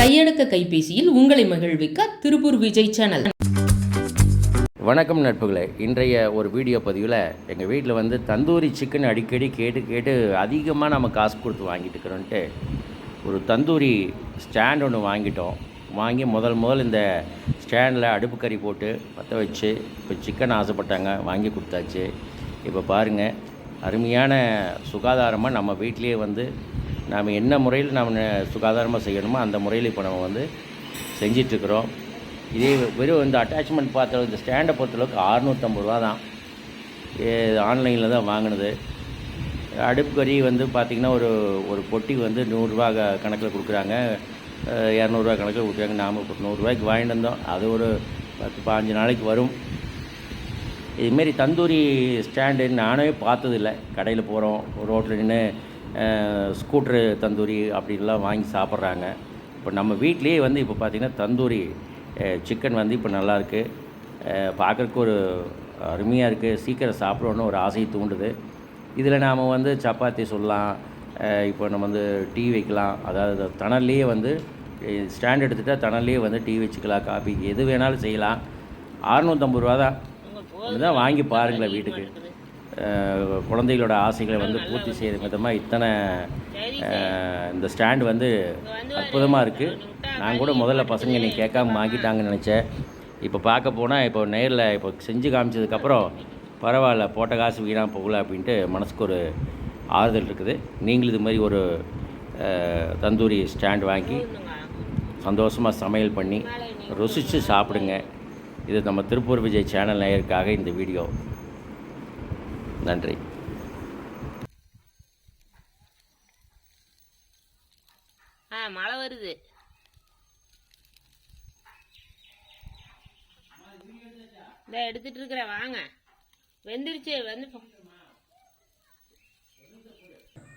கையடக்க கைபேசியில் உங்களை மகிழ்விக்க திருப்பூர் விஜய் சேனல். வணக்கம் நட்புகளே, இன்றைய ஒரு வீடியோ பதிவில் எங்கள் வீட்டில் தந்தூரி சிக்கன் அடிக்கடி கேட்டு அதிகமாக நம்ம காசு கொடுத்து வாங்கிட்டு இருக்கிறோன்ட்டு ஒரு தந்தூரி ஸ்டாண்ட் ஒன்று வாங்கி முதல் இந்த ஸ்டாண்டில் அடுப்பு கறி போட்டு பற்ற வச்சு இப்போ சிக்கன் ஆசைப்பட்டாங்க, வாங்கி கொடுத்தாச்சு. இப்போ பாருங்கள், அருமையான சுகாதாரமாக நம்ம வீட்டிலேயே நாம் என்ன முறையில் நம்ம சுகாதாரமாக செய்யணுமோ அந்த முறையில் இப்போ நம்ம செஞ்சிட்ருக்குறோம். இதே வெறும் இந்த அட்டாச்மெண்ட் பார்த்த இந்த ஸ்டாண்டை பொறுத்தளவுக்கு 650 ரூபா தான். ஆன்லைனில் தான் வாங்கினது. அடுப்பு கறி பார்த்திங்கன்னா ஒரு பொட்டி 100 கணக்கில் கொடுக்குறாங்க, 200 கணக்கில் கொடுக்குறாங்க. நாம் இப்போ 100 ரூபாய்க்கு வாங்கிட்டு வந்தோம். அது ஒரு 10-15 நாளைக்கு வரும். இதுமாரி தந்தூரி ஸ்டாண்டு நானே பார்த்ததில்லை. கடையில் போகிறோம், ரோட்டில் நின்று ஸ்கூட்ரு தந்தூரி அப்படின்லாம் வாங்கி சாப்பிட்றாங்க. இப்போ நம்ம வீட்லேயே இப்போ பார்த்திங்கன்னா தந்தூரி சிக்கன் இப்போ நல்லாயிருக்கு, பார்க்குறக்கு ஒரு அருமையாக இருக்குது. சீக்கிரம் சாப்பிடணுன்னு ஒரு ஆசையை தூண்டுது. இதில் நாம் சப்பாத்தி சொல்லலாம், இப்போ நம்ம டீ வைக்கலாம். அதாவது தணல்லையே ஸ்டாண்ட் எடுத்துகிட்டா தணல்லையே டீ வச்சுக்கலாம், காஃபி எது வேணாலும் செய்யலாம். 650 ரூபா தான் வாங்கி பாருங்களேன். வீட்டுக்கு குழந்தைகளோட ஆசைகளை பூர்த்தி செய்கிற விதமாக இந்த ஸ்டாண்டு அற்புதமாக இருக்குது. நான் கூட முதல்ல பசங்க என்னை கேட்காம வாங்கிட்டாங்கன்னு நினச்சேன். இப்போ பார்க்க போனால் இப்போ நேரில் இப்போ செஞ்சு காமிச்சதுக்கப்புறம் பரவாயில்ல, போட்ட காசு வீணாக போகல அப்படின்ட்டு மனசுக்கு ஒரு ஆறுதல் இருக்குது. நீங்களும் இது மாதிரி ஒரு தந்தூரி ஸ்டாண்ட் வாங்கி சந்தோஷமாக சமையல் பண்ணி ருசித்து சாப்பிடுங்க. இது நம்ம திருப்பூர் விஜய் சேனல் நேயருக்காக இந்த வீடியோ. நன்றி. மழை வருது. எடுத்துட்டு இருக்கிற, வாங்க. வெந்துருச்சு.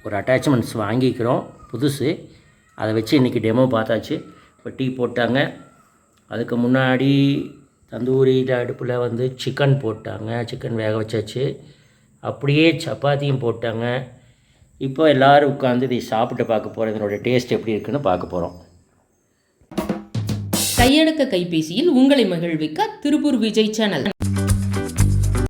ஒரு அட்டாச்மெண்ட்ஸ் வாங்கிக்கிறோம் புதுசு. அதை வச்சு இன்றைக்கி டெமோ பார்த்தாச்சு. இப்போ டீ போட்டாங்க. அதுக்கு முன்னாடி தந்தூரியில் அடுப்பில் சிக்கன் போட்டாங்க, சிக்கன் வேக வச்சாச்சு. அப்படியே சப்பாத்தியும் போட்டாங்க. இப்போ எல்லோரும் உட்காந்து இதை சாப்பிட்டு பார்க்க போகிறோம். இதனோட டேஸ்ட் எப்படி இருக்குன்னு பார்க்க போகிறோம். கையடக்க கைபேசியில் உங்களை மகிழ்விக்க திருப்பூர் விஜய் சேனல்.